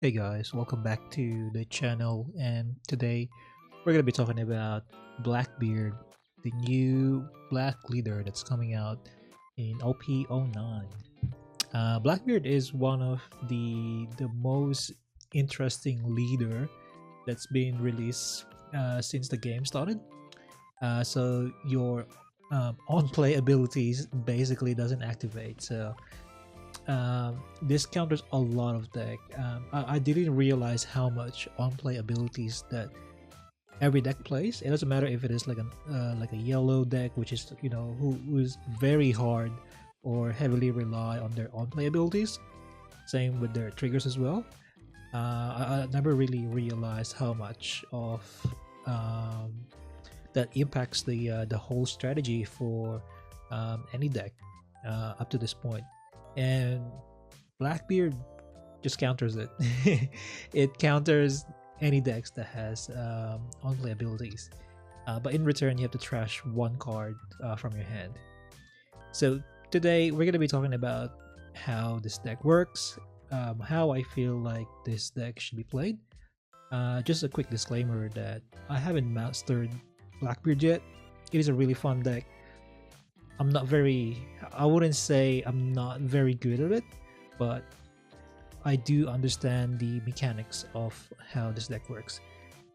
Hey guys, welcome back to the channel, and today we're going to be talking about Blackbeard, the new black leader that's coming out in OP-9. Blackbeard is one of the most interesting leader that's been released since the game started. So your on-play abilities basically doesn't activate. So this counters a lot of deck. I didn't realize how much on-play abilities that every deck plays. It doesn't matter if it is like a yellow deck, which is who's very hard or heavily rely on their on-play abilities. Same with their triggers as well. I never really realized how much of that impacts the whole strategy for any deck up to this point. And Blackbeard just counters it. It counters any decks that has on-play abilities, but in return you have to trash one card from your hand. So today we're gonna be talking about how this deck works, how I feel like this deck should be played. Just a quick disclaimer that I haven't mastered Blackbeard yet. It is a really fun deck. I wouldn't say I'm not very good at it, but I do understand the mechanics of how this deck works.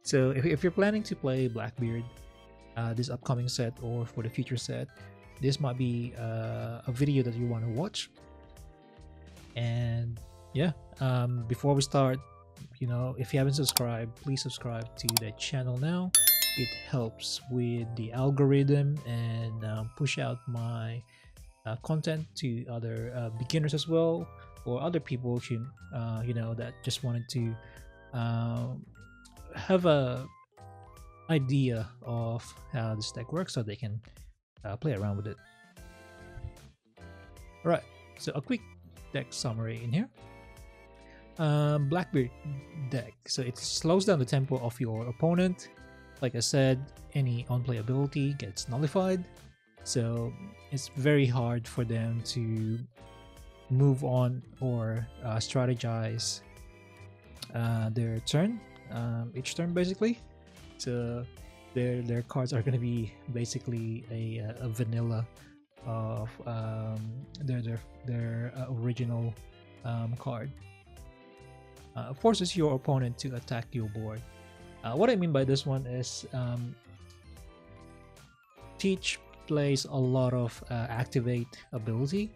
So if you're planning to play Blackbeard this upcoming set or for the future set, this might be a video that you want to watch. And yeah, before we start, if you haven't subscribed, please subscribe to the channel now. It helps with the algorithm and push out my content to other beginners as well, or other people who that just wanted to have a idea of how this deck works so they can play around with it. All right, so a quick deck summary in here. Blackbeard deck, so it slows down the tempo of your opponent. Like I said, any on-play ability gets nullified, so it's very hard for them to move on or strategize their turn, each turn basically. So their cards are going to be basically a vanilla of their original card. Forces your opponent to attack your board. What I mean by this one is Teach plays a lot of activate ability.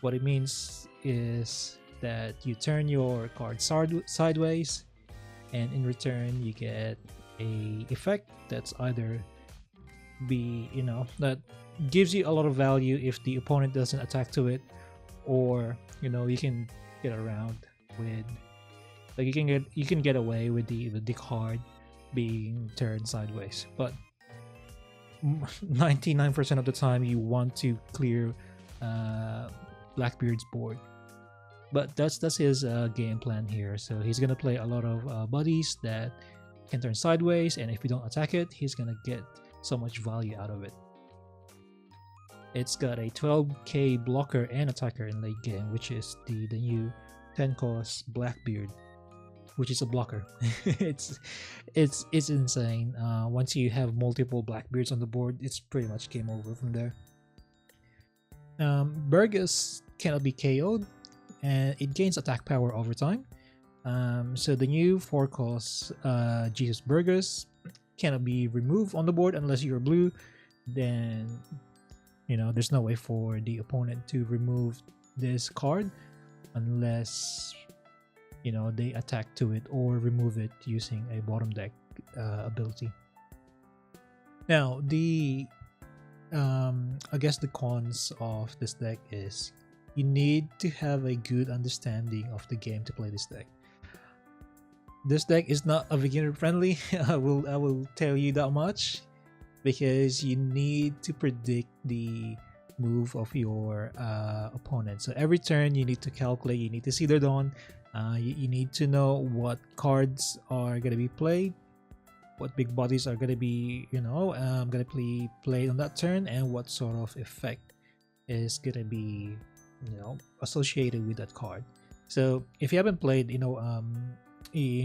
What it means is that you turn your card sideways, and in return you get a effect that's either that gives you a lot of value if the opponent doesn't attack to it, or you can get around with, like, you can get away with the card being turned sideways, but 99% of the time you want to clear Blackbeard's board. But that's his game plan here. So he's gonna play a lot of buddies that can turn sideways, and if you don't attack it, he's gonna get so much value out of it. It's got a 12k blocker and attacker in late game, which is the new 10 cost Blackbeard, which is a blocker. it's insane. Once you have multiple Blackbeards on the board, it's pretty much game over from there. Burgess cannot be KO'd, and it gains attack power over time. So the new 4 cost Jesus Burgess cannot be removed on the board unless you're blue. Then there's no way for the opponent to remove this card unless they attack to it or remove it using a bottom deck ability. Now I guess the cons of this deck is you need to have a good understanding of the game to play this deck. This deck is not a beginner friendly. I will tell you that much, because you need to predict the move of your opponent. So every turn you need to calculate, you need to see their dawn. You need to know what cards are going to be played, what big bodies are going to be going to be played on that turn, and what sort of effect is going to be associated with that card. So if you haven't played, in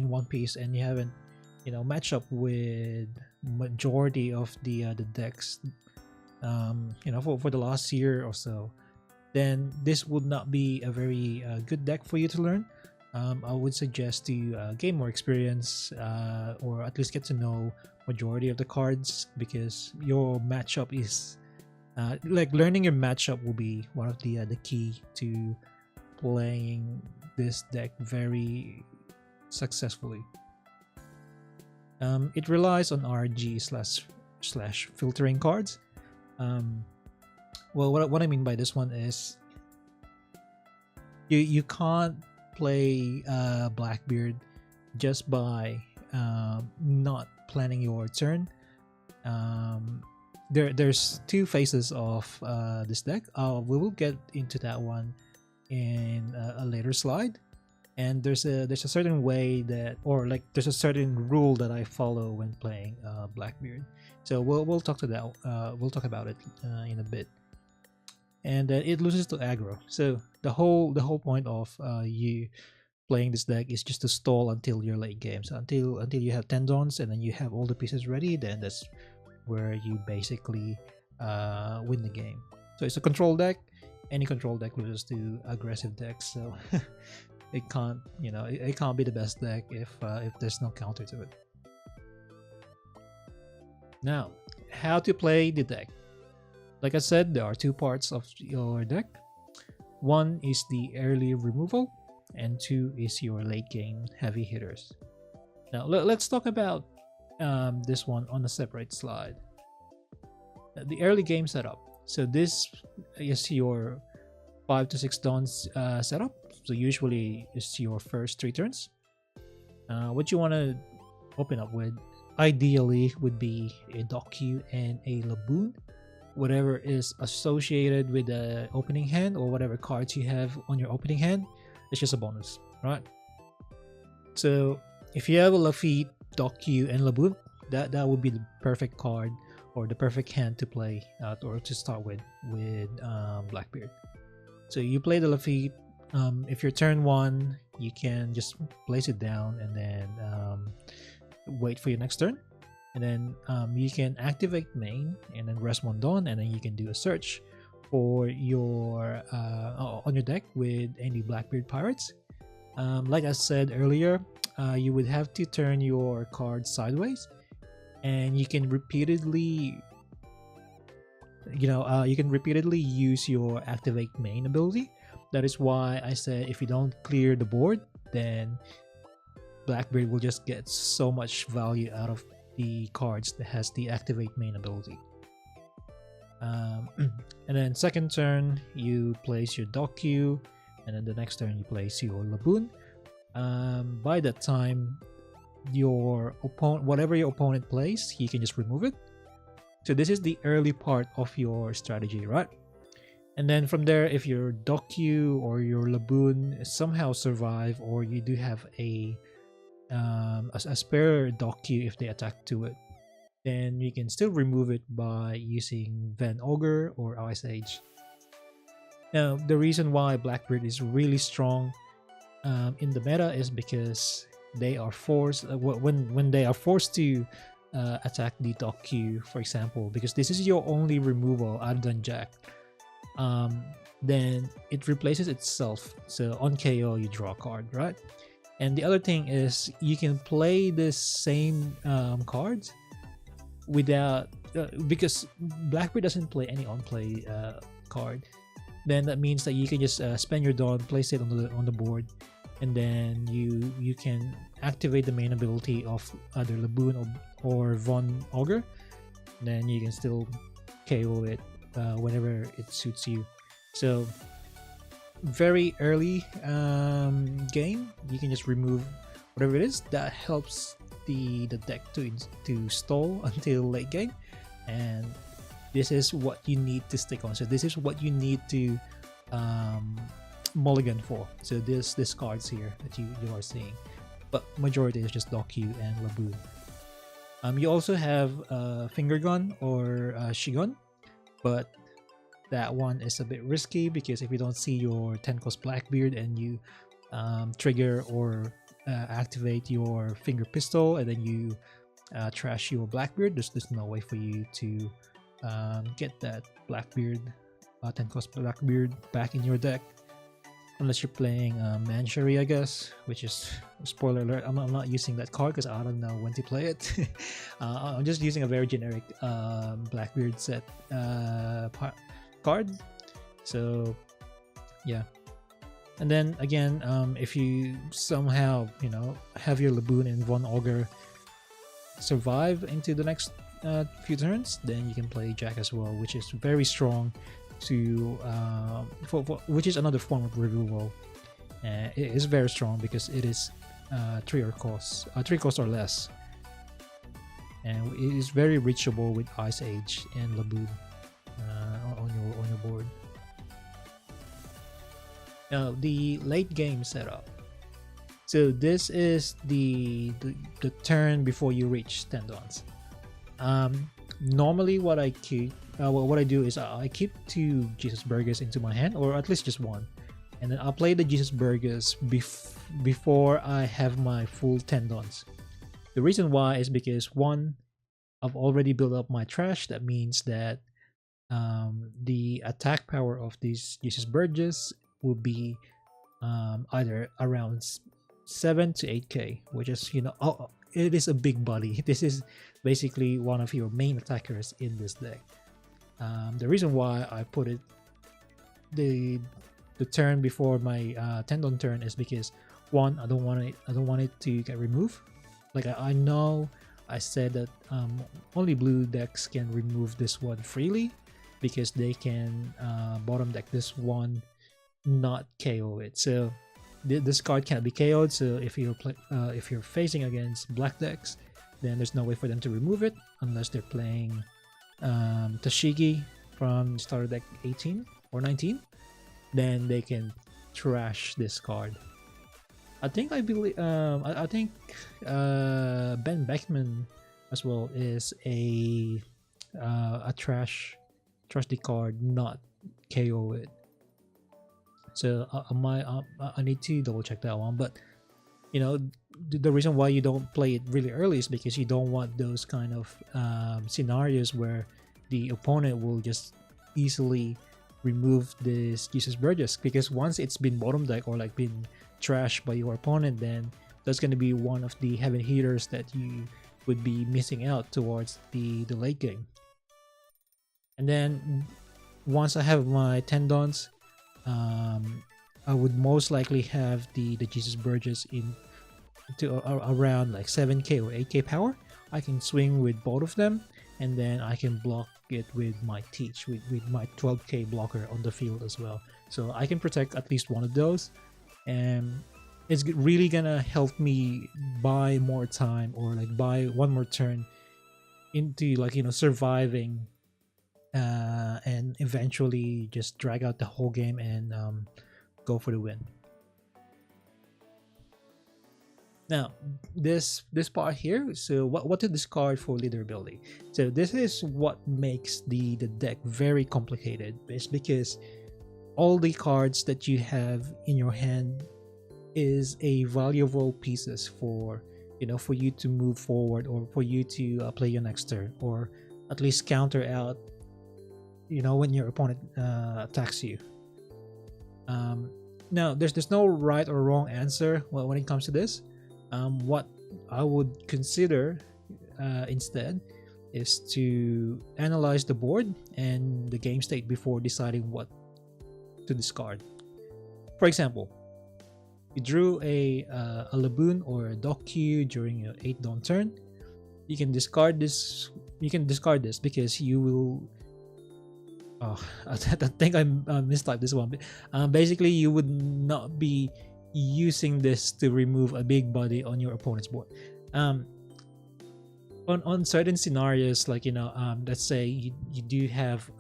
One Piece and you haven't, match up with majority of the decks, for the last year or so, then this would not be a very good deck for you to learn. I would suggest to gain more experience, or at least get to know majority of the cards, because your matchup is like learning your matchup will be one of the key to playing this deck very successfully. It relies on RG slash filtering cards. Well, what I mean by this one is you can't play Blackbeard just by not planning your turn. There's two phases of this deck. We will get into that one in a later slide. And there's a certain way that, or like there's a certain rule that I follow when playing Blackbeard. So we'll talk to that. We'll talk about it in a bit. And it loses to aggro. So the whole point of you playing this deck is just to stall until your late game. So until you have tendons and then you have all the pieces ready, then that's where you basically win the game. So it's a control deck. Any control deck loses to aggressive decks. So it can't, it can't be the best deck if there's no counter to it. Now, how to play the deck. Like I said, there are two parts of your deck. One is the early removal, and two is your late game heavy hitters. Now, let's talk about this one on a separate slide. The early game setup. So this is your 5 to 6 dawns setup. So usually it's your first 3 turns. What you want to open up with, ideally, would be a Docu and a Laboon. Whatever is associated with the opening hand, or whatever cards you have on your opening hand, it's just a bonus, right? So if you have a Lafitte, Docu, and Laboon, that would be the perfect card or the perfect hand to play or to start with Blackbeard. So you play the Lafitte. If you're turn 1, you can just place it down and then wait for your next turn. And then you can activate main and then rest 1 dawn, and then you can do a search for your on your deck with any Blackbeard pirates. Like I said earlier, you would have to turn your card sideways, and you can repeatedly use your activate main ability. That is why I said if you don't clear the board, then Blackbeard will just get so much value out of the cards that has the activate main ability. And then second turn you place your Docu, and then the next turn you place your Laboon. By that time, whatever your opponent plays, he can just remove it. So this is the early part of your strategy, right? And then from there, if your Docu or your Laboon somehow survive, or you do have a spare Docu if they attack to it, then you can still remove it by using Van Ogre or Ice Age. Now, the reason why Blackbeard is really strong in the meta is because they are forced when they are forced to attack the Docu, for example, because this is your only removal other than Jack. Then it replaces itself. So on KO, you draw a card, right? And the other thing is you can play this same cards without because Blackbeard doesn't play any on-play card. Then that means that you can just spend your dawn, place it on the board, and then you can activate the main ability of either Laboon or Von Ogre. Then you can still KO it whenever it suits you. So very early game, you can just remove whatever it is that helps the deck to stall until late game, and this is what you need to stick on. So this is what you need to mulligan for. So this cards here that you are seeing, but majority is just Docu and Laboon. You also have Finger Gun or Shigun, but that one is a bit risky because if you don't see your 10 cost Blackbeard and you trigger or activate your finger pistol, and then you trash your Blackbeard. There's no way for you to get that Blackbeard, 10 cost Blackbeard back in your deck. Unless you're playing Manchery, I guess, which is, spoiler alert, I'm not using that card because I don't know when to play it. I'm just using a very generic Blackbeard set card. So, yeah. And then again, if you somehow, have your Laboon and Von Augur survive into the next few turns, then you can play Jack as well, which is very strong to which is another form of removal. It is very strong because it is 3 costs or less, and it is very reachable with Ice Age and Laboon on your board. Now the late game setup. So this is the turn before you reach Tendons. Normally what I do is I keep 2 Jesus Burgers into my hand, or at least just 1, and then I'll play the Jesus Burgers before I have my full Tendons. The reason why is because 1, I've already built up my trash. That means that the attack power of these Jesus Burgers will be either around 7 to 8k, which is, it is a big body. This is basically one of your main attackers in this deck. The reason why I put it the turn before my Tendon turn is because 1, I don't want it to get removed. Like I know I said that only blue decks can remove this one freely because they can bottom deck this one, not KO it. So this card can't be KO'd. So if you're facing against black decks, then there's no way for them to remove it unless they're playing Tashigi from starter deck 18 or 19. Then they can trash this card. I think Ben Beckman as well is a trash the card, not KO it. So I need to double check that one. But the reason why you don't play it really early is because you don't want those kind of scenarios where the opponent will just easily remove this Jesus Burgess, because once it's been bottom deck or like been trashed by your opponent, then that's going to be one of the heavy hitters that you would be missing out towards the late game. And then once I have my Tendons, I would most likely have the Jesus Burgess to around like 7k or 8k power. I can swing with both of them, and then I can block it with my Teach, with my 12k blocker on the field as well. So I can protect at least one of those, and it's really gonna help me buy more time, or like buy one more turn into surviving and eventually just drag out the whole game and go for the win. Now this part here, so what to discard for leader ability. So this is what makes the deck very complicated. It's because all the cards that you have in your hand is a valuable pieces for for you to move forward, or for you to play your next turn, or at least counter out when your opponent attacks you. Now there's no right or wrong answer when it comes to this. What I would consider instead is to analyze the board and the game state before deciding what to discard. For example, you drew a Laboon or a Doku during your 8 Dawn turn. You can discard this. Because you will. Oh, I think I mistyped this one. Basically, you would not be using this to remove a big body on your opponent's board. On certain scenarios, like let's say you do have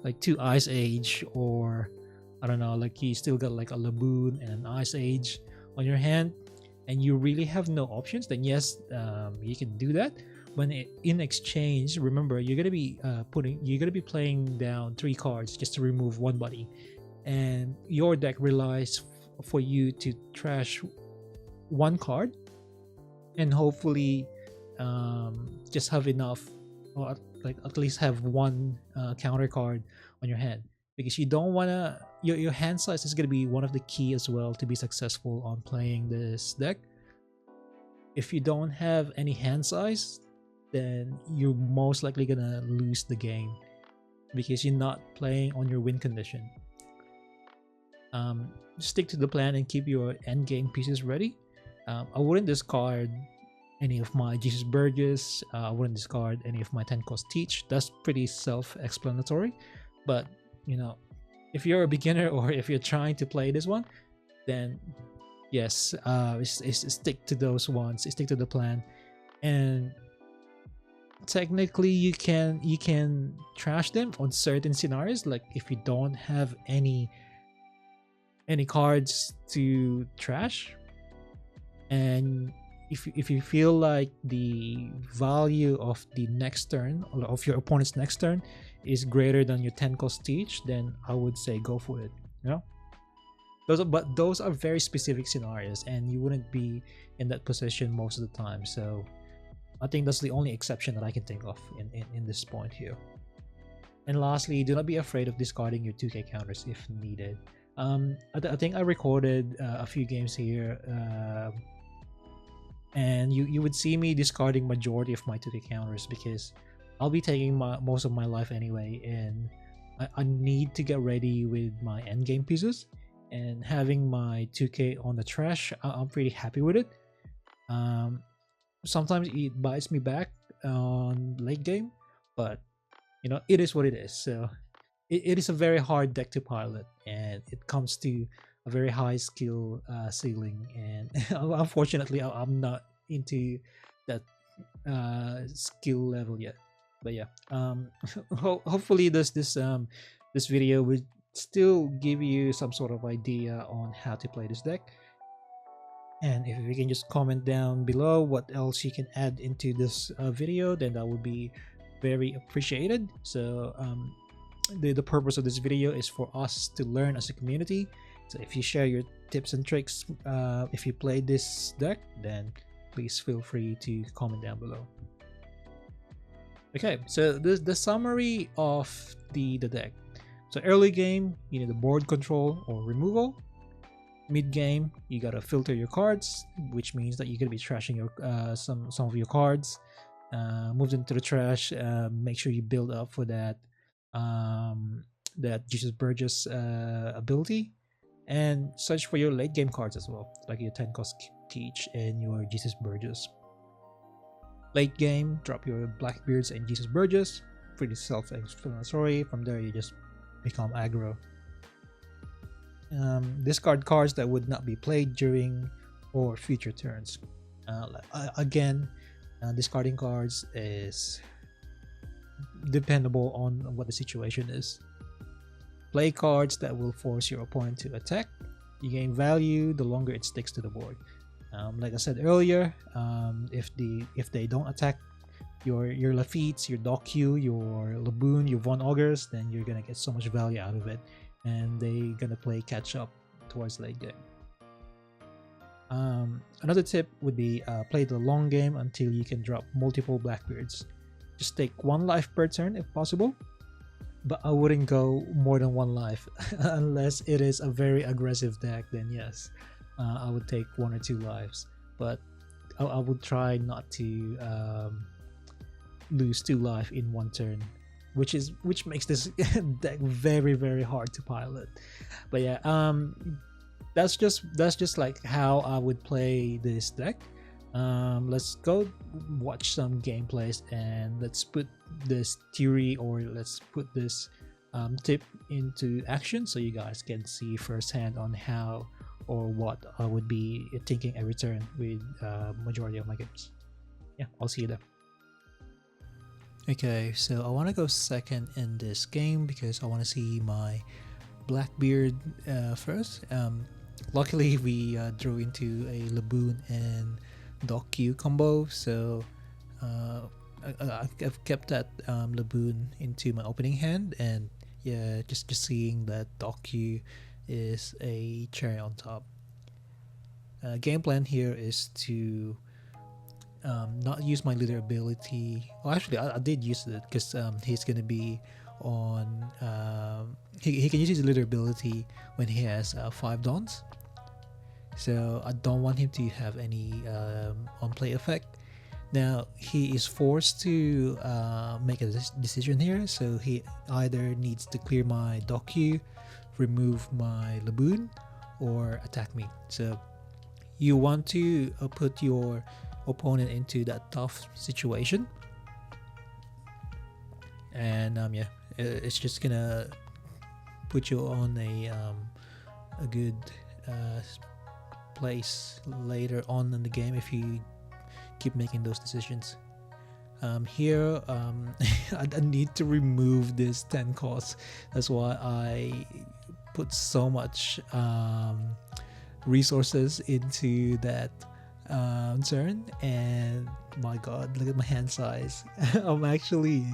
like 2 Ice Age, or I don't know, like you still got like a Laboon and an Ice Age on your hand, and you really have no options, then yes, you can do that. But in exchange, remember, you're gonna be playing down 3 cards just to remove one body, and your deck relies for you to trash one card and hopefully just have enough, or like at least have one counter card on your hand, because you don't want to, your hand size is going to be one of the key as well to be successful on playing this deck. If you don't have any hand size, then you're most likely gonna lose the game because you're not playing on your win condition. Stick to the plan and keep your end game pieces ready. I wouldn't discard any of my Jesus Burgess. I wouldn't discard any of my 10 cost teach. That's pretty self-explanatory. But you know, if you're a beginner or if you're trying to play this one, then yes, stick to those ones. Stick to the plan, and technically you can trash them on certain scenarios. Like if you don't have any cards to trash, and if you feel like the value of the next turn, or of your opponent's next turn, is greater than your 10 cost teach, then I would say go for it. You know, those are very specific scenarios, and you wouldn't be in that position most of the time. So I think that's the only exception that I can think of in this point here. And lastly, do not be afraid of discarding your 2k counters if needed. I think I recorded a few games here, and you would see me discarding majority of my 2k counters because I'll be taking most of my life anyway, and I need to get ready with my endgame pieces. And having my 2k on the trash, I'm pretty happy with it. Sometimes it bites me back on late game, but you know, it is what it is. So it is a very hard deck to pilot, and it comes to a very high skill ceiling, and unfortunately I'm not into that skill level yet. But yeah, hopefully this video will still give you some sort of idea on how to play this deck. And if you can just comment down below what else you can add into this video, then that would be very appreciated. So the purpose of this video is for us to learn as a community. So if you share your tips and tricks, if you play this deck, then please feel free to comment down below. Okay, so the summary of the deck. So early game, you need the board control or removal. Mid game, you gotta filter your cards, which means that you're gonna be trashing your some of your cards. Move them to the trash. Make sure you build up for that that Jesus Burgess ability, and search for your late game cards as well, like your 10 cost teach and your Jesus Burgess. Late game, drop your Blackbeards and Jesus Burgess. Pretty self-explanatory. From there, you just become aggro. Discard cards that would not be played during or future turns. Again, discarding cards is dependable on what the situation is. Play cards that will force your opponent to attack. You gain value the longer it sticks to the board. Like I said earlier, if they don't attack your Lafitte's, your Doku, your Laboon, your Von Augers, then you're gonna get so much value out of it, and they're gonna play catch up towards late game. Another tip would be play the long game until you can drop multiple Blackbeards. Just take 1 life per turn if possible, but I wouldn't go more than 1 life unless it is a very aggressive deck. Then yes, I would take 1 or 2 lives, but I would try not to lose 2 life in 1 turn, which makes this deck very hard to pilot. But yeah, that's just like how I would play this deck. Let's go watch some gameplays, and let's put this theory, or let's put this tip into action, so you guys can see firsthand on how or what I would be thinking every turn with majority of my games. Yeah, I'll see you there. Okay, so I want to go second in this game because I want to see my Blackbeard first. Luckily, we drew into a Laboon and Doku combo, so I've kept that Laboon into my opening hand, and yeah, just seeing that Doku is a cherry on top. Game plan here is to not use my leader ability. Well, actually, I did use it because he's gonna be on. He can use his leader ability when he has 5 dons. So I don't want him to have any on-play effect. Now he is forced to make a decision here. So he either needs to clear my dock queue, remove my Laboon, or attack me. So you want to put your opponent into that tough situation, and yeah, it's just gonna put you on a good place later on in the game if you keep making those decisions. Here I need to remove this 10 cost. That's why I put so much resources into that turn, and my god, look at my hand size. I'm actually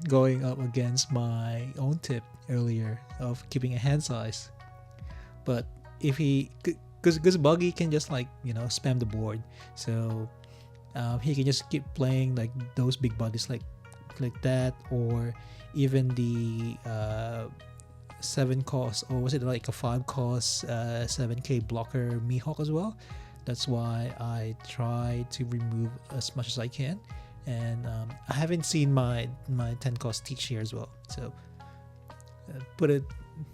going up against my own tip earlier of keeping a hand size, but if he, because Buggy can just like, you know, spam the board, so he can just keep playing like those big bodies like that, or even the 7 cost, or was it like a 5 cost 7k blocker Mihawk as well. That's why I try to remove as much as I can, and I haven't seen my 10 cost teach here as well, so put it,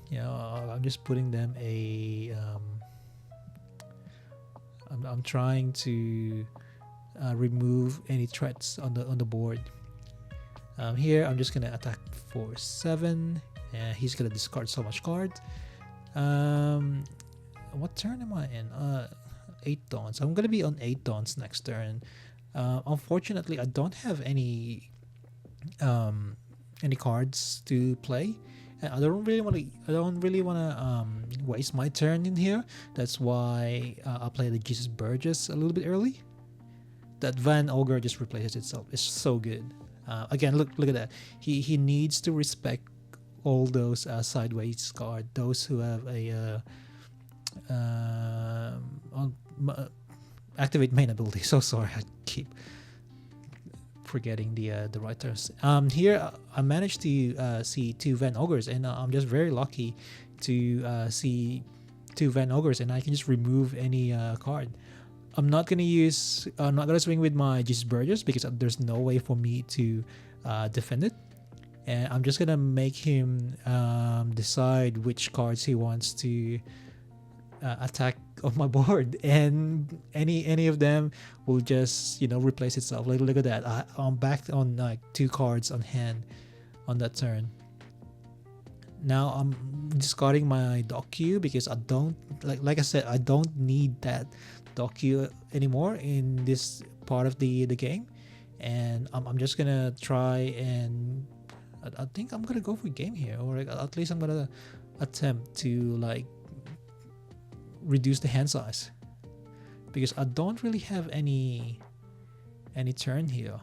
you know, I'm just putting them a I'm trying to remove any threats on the board. Here I'm just gonna attack for 7, and he's gonna discard so much cards. What turn am I in? 8 dawns. I'm gonna be on 8 dawns next turn. Unfortunately, I don't have any cards to play, and I don't really want to waste my turn in here. That's why I play the Jesus Burgess a little bit early. That Van Ogre just replaces itself. It's so good. Again, look at that. He needs to respect all those sideways card. Those who have a activate main ability. So sorry, I keep forgetting the right terms. Here I managed to see 2 Van Ogres, and I'm just very lucky to see 2 Van Ogres, and I can just remove any card. I'm not gonna swing with my Jesus Burgess because there's no way for me to defend it, and I'm just gonna make him decide which cards he wants to attack on my board, and any of them will just, you know, replace itself. Look at that. I'm back on like 2 cards on hand on that turn. Now I'm discarding my dock queue because I don't like I said, I don't need that dock queue anymore in this part of the game, and I'm just gonna try, and I think I'm gonna go for game here, or like, at least I'm gonna attempt to like reduce the hand size because I don't really have any turn here.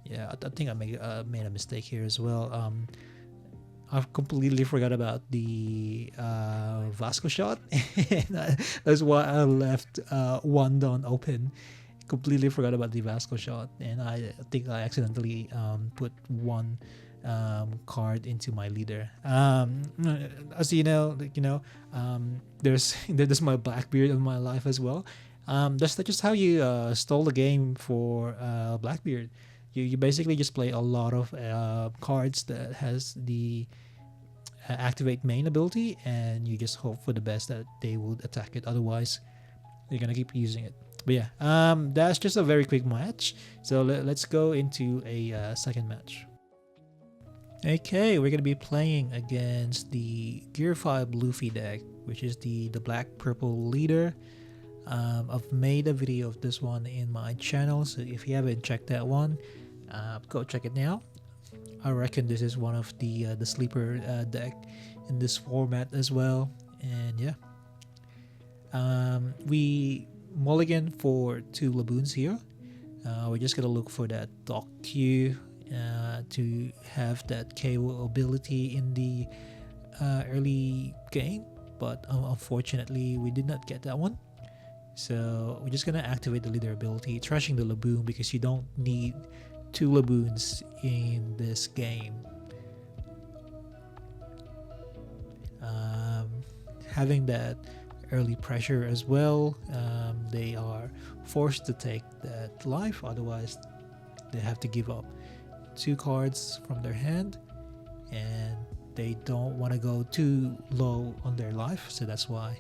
Yeah, I think I made a mistake here as well. I've completely forgot about the Vasco shot, and that's why I left 1 down open. Completely forgot about the Vasco shot, and I think I accidentally put 1 card into my leader. As you know, there's my Blackbeard in my life as well. That's just how you stole the game for Blackbeard. You basically just play a lot of cards that has the activate main ability, and you just hope for the best that they would attack it. Otherwise, you're gonna keep using it. But yeah, that's just a very quick match. So let's go into a second match. Okay, we're gonna be playing against the Gear 5 Luffy deck, which is the black purple leader. I've made a video of this one in my channel, so if you haven't checked that one, go check it now. I reckon this is one of the sleeper deck in this format as well, and yeah, we mulligan for 2 Laboons here. We're just gonna look for that dock queue to have that KO ability in the early game. but unfortunately we did not get that one. So we're just gonna activate the leader ability, trashing the Laboon, because you don't need 2 Laboons in this game. Having that early pressure as well, they are forced to take that life, otherwise they have to give up 2 cards from their hand, and they don't want to go too low on their life, so that's why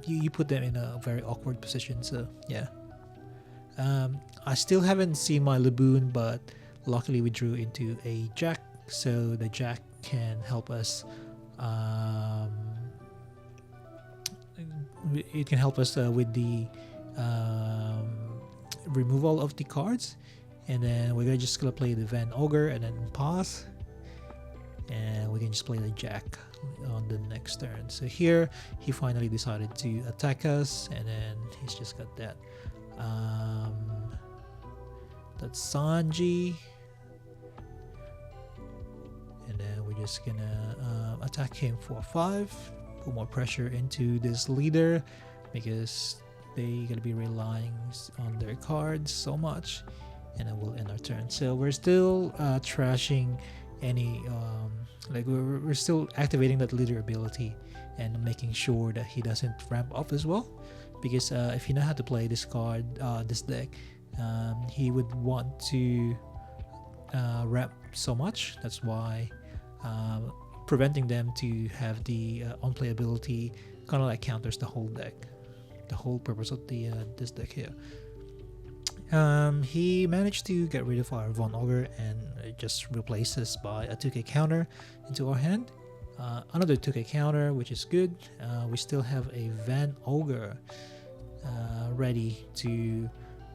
you put them in a very awkward position. So yeah, I still haven't seen my Laboon, but luckily we drew into a Jack, so the Jack can help us. It can help us with the removal of the cards, and then we're just gonna play the Van Ogre and then pass, and we can just play the Jack on the next turn. So here he finally decided to attack us, and then he's just got that that's Sanji, and then we're just gonna attack him for 5, put more pressure into this leader because they gonna be relying on their cards so much, and then we'll end our turn. So we're still trashing any we're still activating that leader ability and making sure that he doesn't ramp up as well, because if you know how to play this card, this deck, he would want to ramp so much. That's why preventing them to have the unplayability kind of like counters the whole deck, the whole purpose of the this deck here. He managed to get rid of our Von Ogre and it just replaces by a 2k counter into our hand. Another 2k counter, which is good. We still have a Van Ogre ready to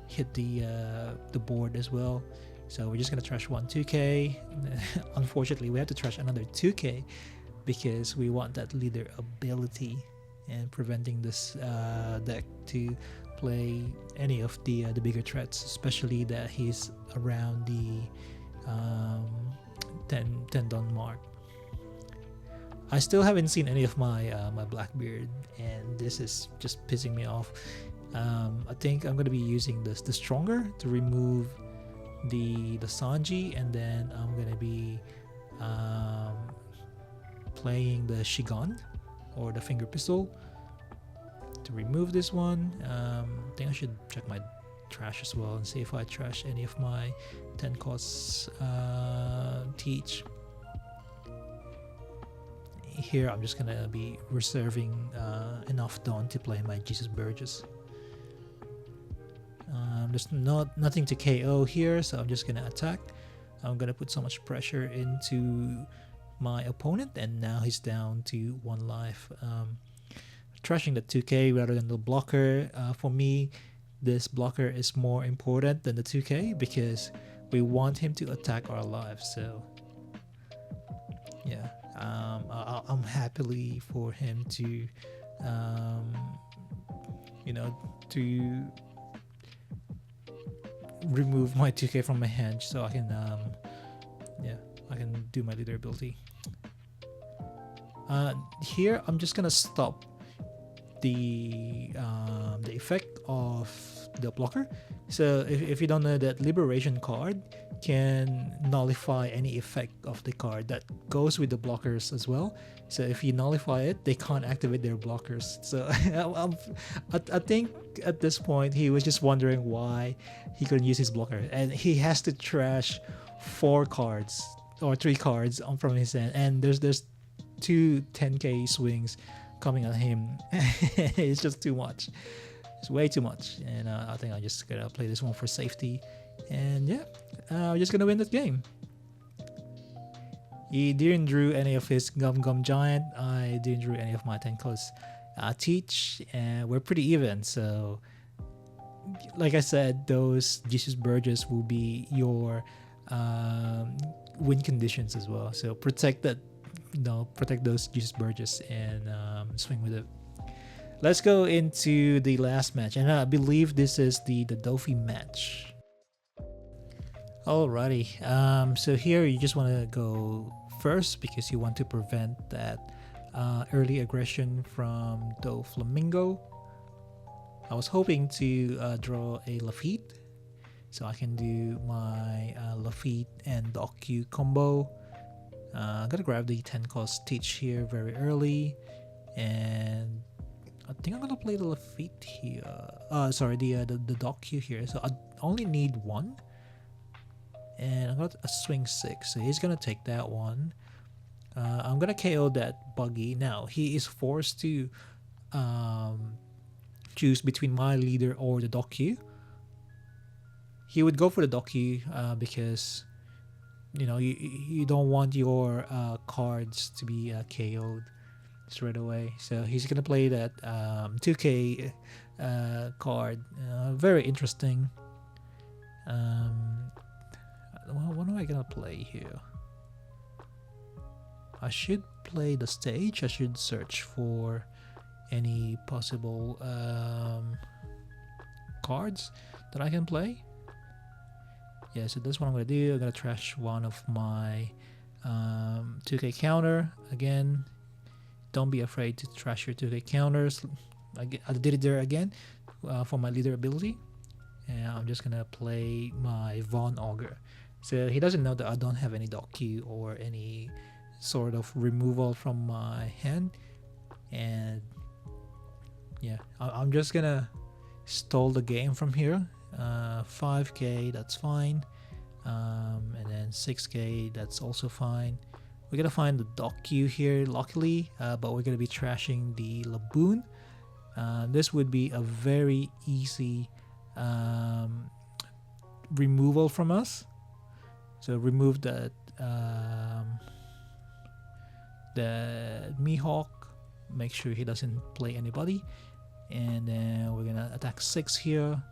hit the board as well. So we're just gonna trash 1 2k. Unfortunately, we have to trash another 2k because we want that leader ability and preventing this deck to play any of the bigger threats, especially that he's around the 10 don mark. I still haven't seen any of my my Blackbeard, and this is just pissing me off. I think I'm gonna be using the Stronger to remove the Sanji, and then I'm gonna be playing the Shigon or the Finger Pistol to remove this one. I think I should check my trash as well and see if I trash any of my 10 costs teach. Here I'm just gonna be reserving enough Dawn to play my Jesus Burgess. There's nothing to KO here, so I'm just gonna attack. I'm gonna put so much pressure into my opponent, and now he's down to 1 life. Trashing the 2k rather than the blocker. For me, this blocker is more important than the 2k because we want him to attack our lives. So yeah, I'm happily for him to to remove my 2k from my hand so I can I can do my leader ability. Here I'm just gonna stop the effect of the blocker. So if you don't know, that liberation card can nullify any effect of the card that goes with the blockers as well. So if you nullify it, they can't activate their blockers. So I think at this point he was just wondering why he couldn't use his blocker, and he has to trash 4 cards or 3 cards from his hand, and there's 2 10k swings coming at him. It's just too much. It's way too much, and I think I'm just gonna play this one for safety, and yeah, we're just gonna win that game. He didn't drew any of his Gum Giant. I didn't drew any of my 10 costs teach, and we're pretty even. So like I said, those Jesus Burgess will be your win conditions as well. So protect that, protect those Jesus Burgess and swing with it. Let's go into the last match, and I believe this is the Dofi match. Alrighty, so here you just want to go first because you want to prevent that early aggression from the Flamingo. I was hoping to draw a Lafitte, so I can do my Lafitte and Docu combo. I'm gonna grab the 10 cost Teach here very early, and I think I'm gonna play the Lafitte here. Sorry, the Docu here. So I only need one, and I got a swing 6, so he's gonna take that one. I'm gonna KO that buggy. Now he is forced to choose between my leader or the Docu. He would go for the Docu because you don't want your cards to be KO'd straight away. So he's gonna play that 2K card. Very interesting. What am I gonna play here? I should play the stage. I should search for any possible cards that I can play. Yeah, so that's what I'm gonna do. I'm gonna trash one of my 2K counter again. Don't be afraid to trash your 2K counters. I did it there again for my leader ability, and I'm just gonna play my Von Augur. So he doesn't know that I don't have any Docu or any sort of removal from my hand, and yeah, I'm just gonna stall the game from here. 5k, that's fine, and then 6k, that's also fine. We're gonna find the Docu here luckily, but we're gonna be trashing the Laboon. This would be a very easy removal from us. So remove that the Mihawk, make sure he doesn't play anybody, and then we're gonna attack 6 here.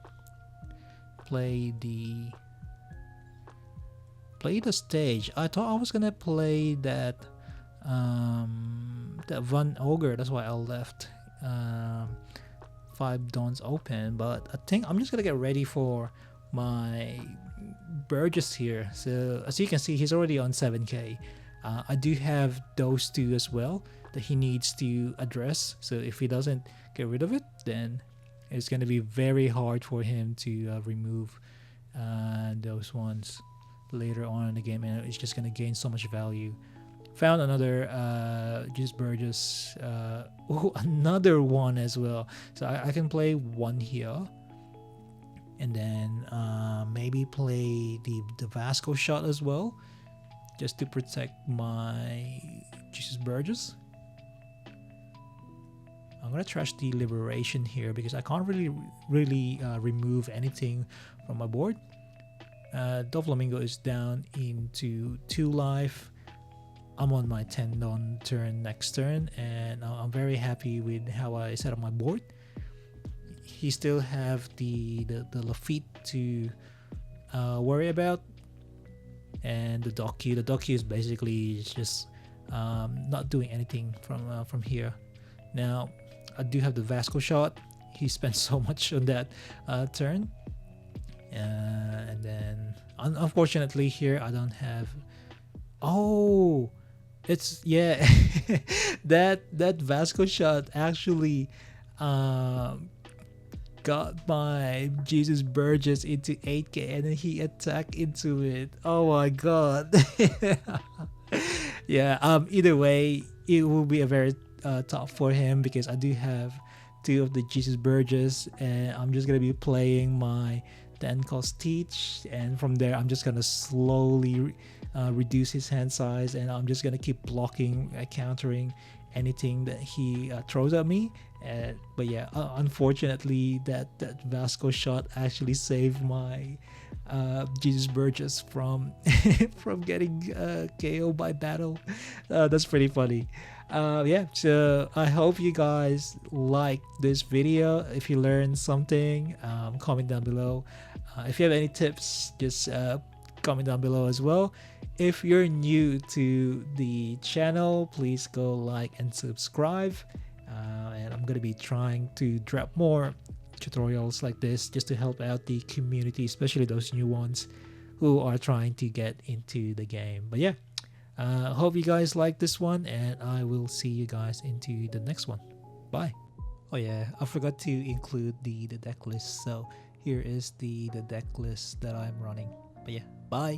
Play the stage. I thought I was gonna play that Von Augur. That's why I left 5 Dawns open, but I think I'm just gonna get ready for my Burgess here. So as you can see, he's already on 7k. I do have those 2 as well that he needs to address, so if he doesn't get rid of it, then it's going to be very hard for him to remove those ones later on in the game, and it's just going to gain so much value. Found another just Burgess, another one as well, so I can play one here, and then maybe play the Vasco shot as well, just to protect my Jesus Burgess. I'm gonna trash the Liberation here because I can't really remove anything from my board. Doflamingo is down into 2 life. I'm on my 10 on turn next turn, and I'm very happy with how I set up my board. He still have the Lafitte to worry about, and the Docu. The Docu is basically just not doing anything from here. Now I do have the Vasco shot. He spent so much on that turn, and then unfortunately here I don't have. Oh, it's yeah. that Vasco shot actually got my Jesus Burgess into 8k, and then he attacked into it. Oh my god. Yeah, either way it will be a very tough for him because I do have 2 of the Jesus Burgess, and I'm just gonna be playing my 10 cost Teach, and from there I'm just gonna slowly reduce his hand size, and I'm just gonna keep blocking, countering anything that he throws at me. But yeah, unfortunately that Vasco shot actually saved my Jesus Burgess from from getting KO by battle. That's pretty funny. Yeah, so I hope you guys like this video. If you learned something, comment down below. If you have any tips, just comment down below as well. If you're new to the channel, please go like and subscribe, and I'm gonna be trying to drop more tutorials like this just to help out the community, especially those new ones who are trying to get into the game. But yeah, Hope you guys like this one, and I will see you guys into the next one. Bye. Oh yeah, I forgot to include the deck list. So here is the deck list that I'm running. But yeah, bye.